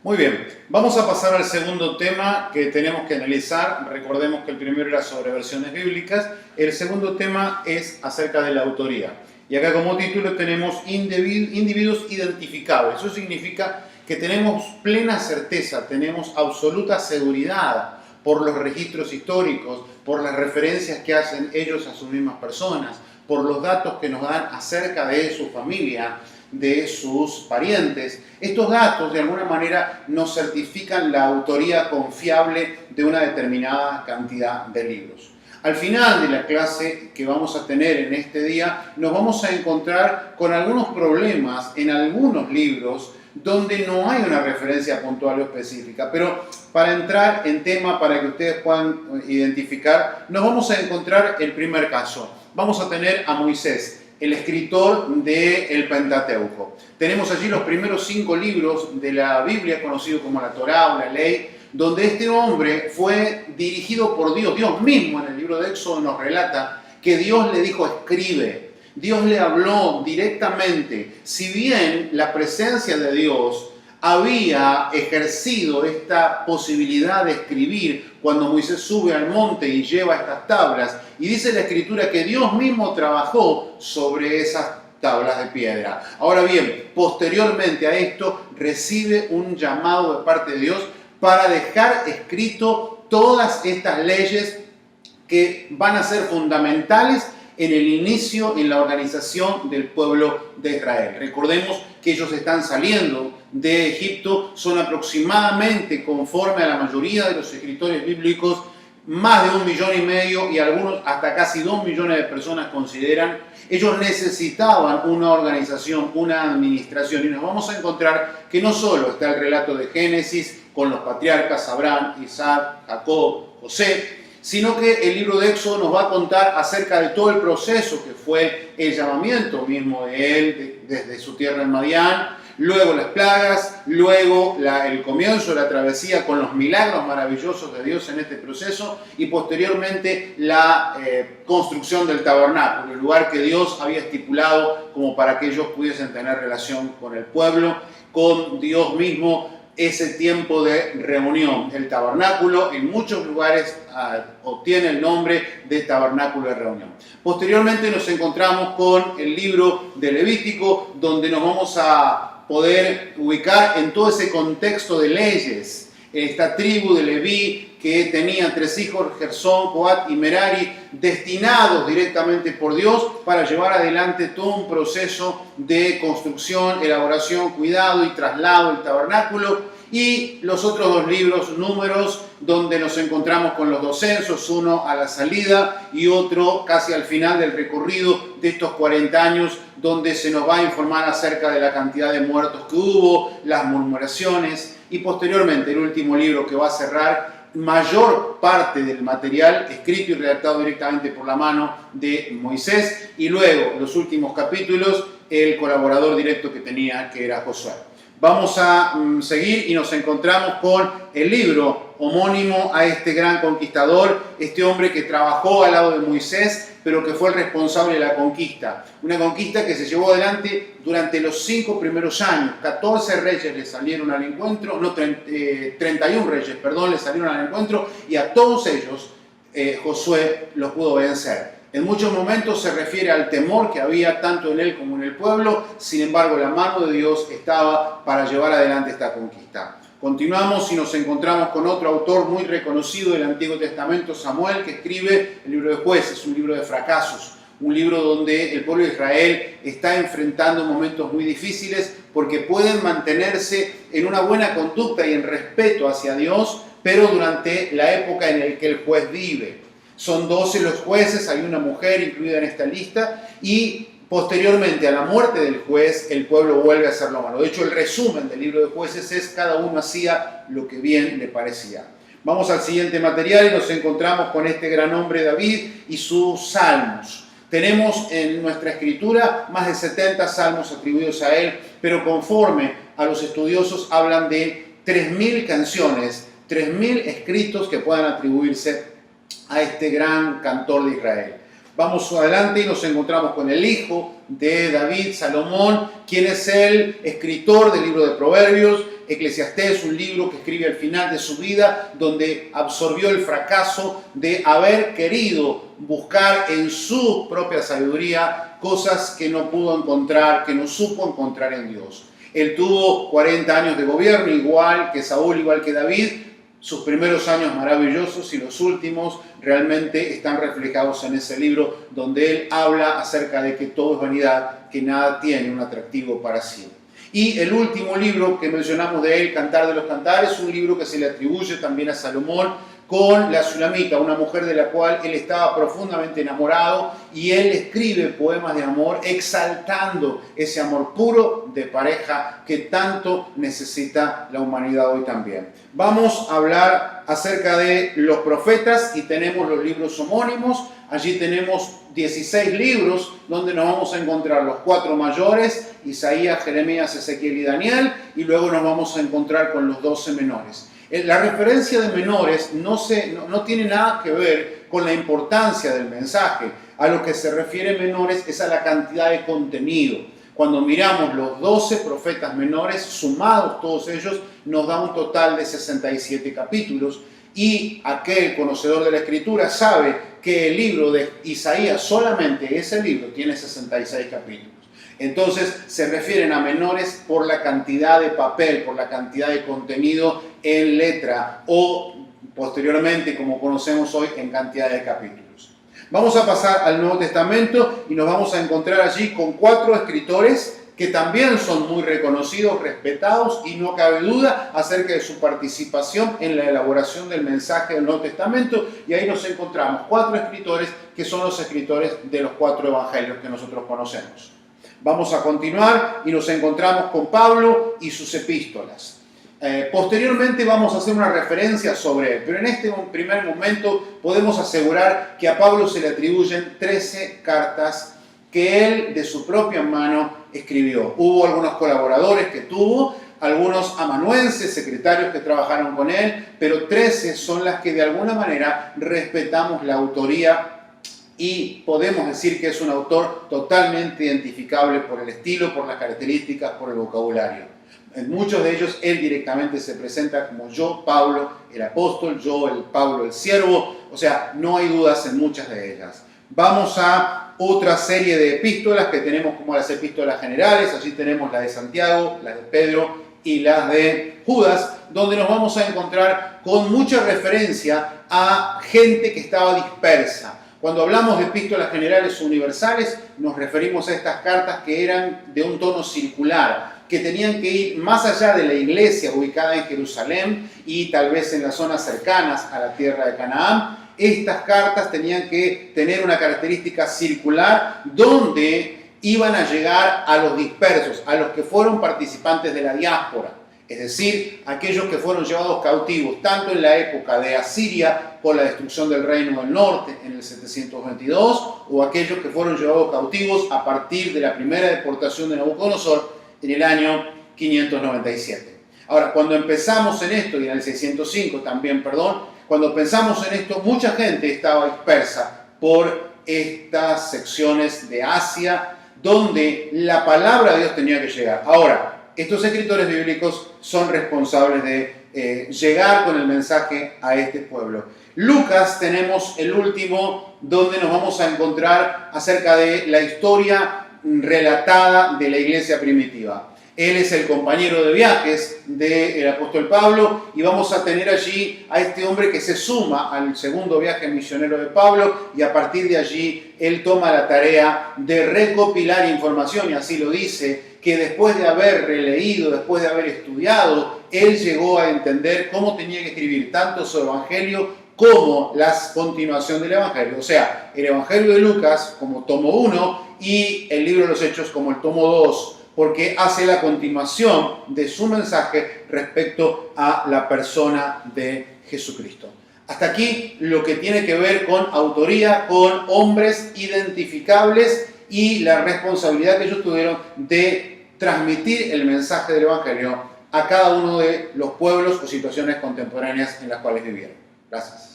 Muy bien, vamos a pasar al segundo tema que tenemos que analizar. Recordemos que el primero era sobre versiones bíblicas. El segundo tema es acerca de la autoría. Y acá como título tenemos individuos identificables. Eso significa que tenemos plena certeza, tenemos absoluta seguridad por los registros históricos, por las referencias que hacen ellos a sus mismas personas, por los datos que nos dan acerca de su familia, de sus parientes. Estos datos de alguna manera nos certifican la autoría confiable de una determinada cantidad de libros. Al final de la clase que vamos a tener en este día, nos vamos a encontrar con algunos problemas en algunos libros donde no hay una referencia puntual o específica. Pero para entrar en tema, para que ustedes puedan identificar, nos vamos a encontrar el primer caso. Vamos a tener a Moisés, el escritor del Pentateuco. Tenemos allí los primeros 5 libros de la Biblia, conocido como la Torá o la Ley, donde este hombre fue dirigido por Dios. Dios mismo en el libro de Éxodo nos relata que Dios le dijo escribe. Dios le habló directamente. Si bien la presencia de Dios había ejercido esta posibilidad de escribir cuando Moisés sube al monte y lleva estas tablas, y dice la Escritura que Dios mismo trabajó sobre esas tablas de piedra. Ahora bien, posteriormente a esto recibe un llamado de parte de Dios para dejar escrito todas estas leyes que van a ser fundamentales en el inicio, en la organización del pueblo de Israel. Recordemos que ellos están saliendo de Egipto, son aproximadamente, conforme a la mayoría de los escritores bíblicos, más de 1,5 millones y algunos hasta casi 2 millones de personas consideran. Ellos necesitaban una organización, una administración, y nos vamos a encontrar que no solo está el relato de Génesis con los patriarcas Abraham, Isaac, Jacob, José, sino que el libro de Éxodo nos va a contar acerca de todo el proceso que fue el llamamiento mismo de él desde su tierra en Madián, luego las plagas, luego el comienzo de la travesía con los milagros maravillosos de Dios en este proceso y posteriormente la construcción del tabernáculo, el lugar que Dios había estipulado como para que ellos pudiesen tener relación con el pueblo, con Dios mismo. Ese tiempo de reunión, el tabernáculo, en muchos lugares obtiene el nombre de tabernáculo de reunión. Posteriormente nos encontramos con el libro de Levítico, donde nos vamos a poder ubicar en todo ese contexto de leyes. Esta tribu de Leví que tenía 3 hijos, Gersón, Coat y Merari, destinados directamente por Dios para llevar adelante todo un proceso de construcción, elaboración, cuidado y traslado del tabernáculo. Y los otros 2 libros, Números, donde nos encontramos con los 2 censos, uno a la salida y otro casi al final del recorrido de estos 40 años, donde se nos va a informar acerca de la cantidad de muertos que hubo, las murmuraciones, y posteriormente el último libro que va a cerrar mayor parte del material escrito y redactado directamente por la mano de Moisés, y luego los últimos capítulos el colaborador directo que tenía, que era Josué. Vamos a seguir y nos encontramos con el libro homónimo a este gran conquistador, este hombre que trabajó al lado de Moisés, pero que fue el responsable de la conquista. Una conquista que se llevó adelante durante los 5 primeros años. 14 reyes le salieron al encuentro, 31 reyes, le salieron al encuentro, y a todos ellos Josué los pudo vencer. En muchos momentos se refiere al temor que había tanto en él como en el pueblo, sin embargo la mano de Dios estaba para llevar adelante esta conquista. Continuamos y nos encontramos con otro autor muy reconocido del Antiguo Testamento, Samuel, que escribe el libro de Jueces, un libro de fracasos, un libro donde el pueblo de Israel está enfrentando momentos muy difíciles porque pueden mantenerse en una buena conducta y en respeto hacia Dios, pero durante la época en la que el juez vive. Son 12 los jueces, hay una mujer incluida en esta lista, y posteriormente a la muerte del juez, el pueblo vuelve a hacer lo malo. De hecho, el resumen del libro de Jueces es: cada uno hacía lo que bien le parecía. Vamos al siguiente material y nos encontramos con este gran hombre David y sus salmos. Tenemos en nuestra escritura más de 70 salmos atribuidos a él, pero conforme a los estudiosos hablan de 3.000 canciones, 3.000 escritos que puedan atribuirse a este gran cantor de Israel. Vamos adelante y nos encontramos con el hijo de David, Salomón, quien es el escritor del libro de Proverbios, Eclesiastés, un libro que escribe al final de su vida, donde absorbió el fracaso de haber querido buscar en su propia sabiduría cosas que no pudo encontrar, que no supo encontrar en Dios. Él tuvo 40 años de gobierno, igual que Saúl, igual que David. Sus primeros años maravillosos y los últimos realmente están reflejados en ese libro, donde él habla acerca de que todo es vanidad, que nada tiene un atractivo para sí. Y el último libro que mencionamos de él, Cantar de los Cantares, un libro que se le atribuye también a Salomón, con la Sulamita, una mujer de la cual él estaba profundamente enamorado, y él escribe poemas de amor exaltando ese amor puro de pareja que tanto necesita la humanidad hoy también. Vamos a hablar acerca de los profetas y tenemos los libros homónimos. Allí tenemos 16 libros donde nos vamos a encontrar los 4 mayores, Isaías, Jeremías, Ezequiel y Daniel, y luego nos vamos a encontrar con los 12 menores. La referencia de menores no tiene nada que ver con la importancia del mensaje. A lo que se refiere menores es a la cantidad de contenido. Cuando miramos los 12 profetas menores, sumados todos ellos, nos da un total de 67 capítulos. Y aquel conocedor de la Escritura sabe que el libro de Isaías, solamente ese libro, tiene 66 capítulos. Entonces se refieren a menores por la cantidad de papel, por la cantidad de contenido en letra o posteriormente, como conocemos hoy, en cantidad de capítulos. Vamos a pasar al Nuevo Testamento y nos vamos a encontrar allí con 4 escritores que también son muy reconocidos, respetados, y no cabe duda acerca de su participación en la elaboración del mensaje del Nuevo Testamento. Y ahí nos encontramos 4 escritores que son los escritores de los 4 evangelios que nosotros conocemos. Vamos a continuar y nos encontramos con Pablo y sus epístolas. Posteriormente vamos a hacer una referencia sobre él, pero en este primer momento podemos asegurar que a Pablo se le atribuyen 13 cartas que él de su propia mano escribió. Hubo algunos colaboradores que tuvo, algunos amanuenses, secretarios que trabajaron con él, pero 13 son las que de alguna manera respetamos la autoría y podemos decir que es un autor totalmente identificable por el estilo, por las características, por el vocabulario. En muchos de ellos él directamente se presenta como yo, Pablo, el apóstol, yo, el Pablo, el siervo. O sea, no hay dudas en muchas de ellas. Vamos a otra serie de epístolas que tenemos como las epístolas generales. Allí tenemos la de Santiago, las de Pedro y las de Judas, donde nos vamos a encontrar con mucha referencia a gente que estaba dispersa. Cuando hablamos de epístolas generales o universales, nos referimos a estas cartas que eran de un tono circular, que tenían que ir más allá de la iglesia ubicada en Jerusalén y tal vez en las zonas cercanas a la tierra de Canaán. Estas cartas tenían que tener una característica circular donde iban a llegar a los dispersos, a los que fueron participantes de la diáspora. Es decir, aquellos que fueron llevados cautivos, tanto en la época de Asiria, por la destrucción del reino del norte en el 722, o aquellos que fueron llevados cautivos a partir de la primera deportación de Nabucodonosor en el año 597. Ahora, cuando empezamos en esto, y en el 605 también, cuando pensamos en esto, mucha gente estaba dispersa por estas secciones de Asia, donde la palabra de Dios tenía que llegar. Ahora, estos escritores bíblicos son responsables de llegar con el mensaje a este pueblo. Lucas tenemos el último, donde nos vamos a encontrar acerca de la historia relatada de la iglesia primitiva. Él es el compañero de viajes del apóstol Pablo y vamos a tener allí a este hombre que se suma al segundo viaje misionero de Pablo, y a partir de allí él toma la tarea de recopilar información, y así lo dice, que después de haber releído, después de haber estudiado, él llegó a entender cómo tenía que escribir tanto su evangelio como la continuación del evangelio. O sea, el evangelio de Lucas como tomo 1 y el libro de los Hechos como el tomo 2, porque hace la continuación de su mensaje respecto a la persona de Jesucristo. Hasta aquí lo que tiene que ver con autoría, con hombres identificables y la responsabilidad que ellos tuvieron de transmitir el mensaje del Evangelio a cada uno de los pueblos o situaciones contemporáneas en las cuales vivieron. Gracias.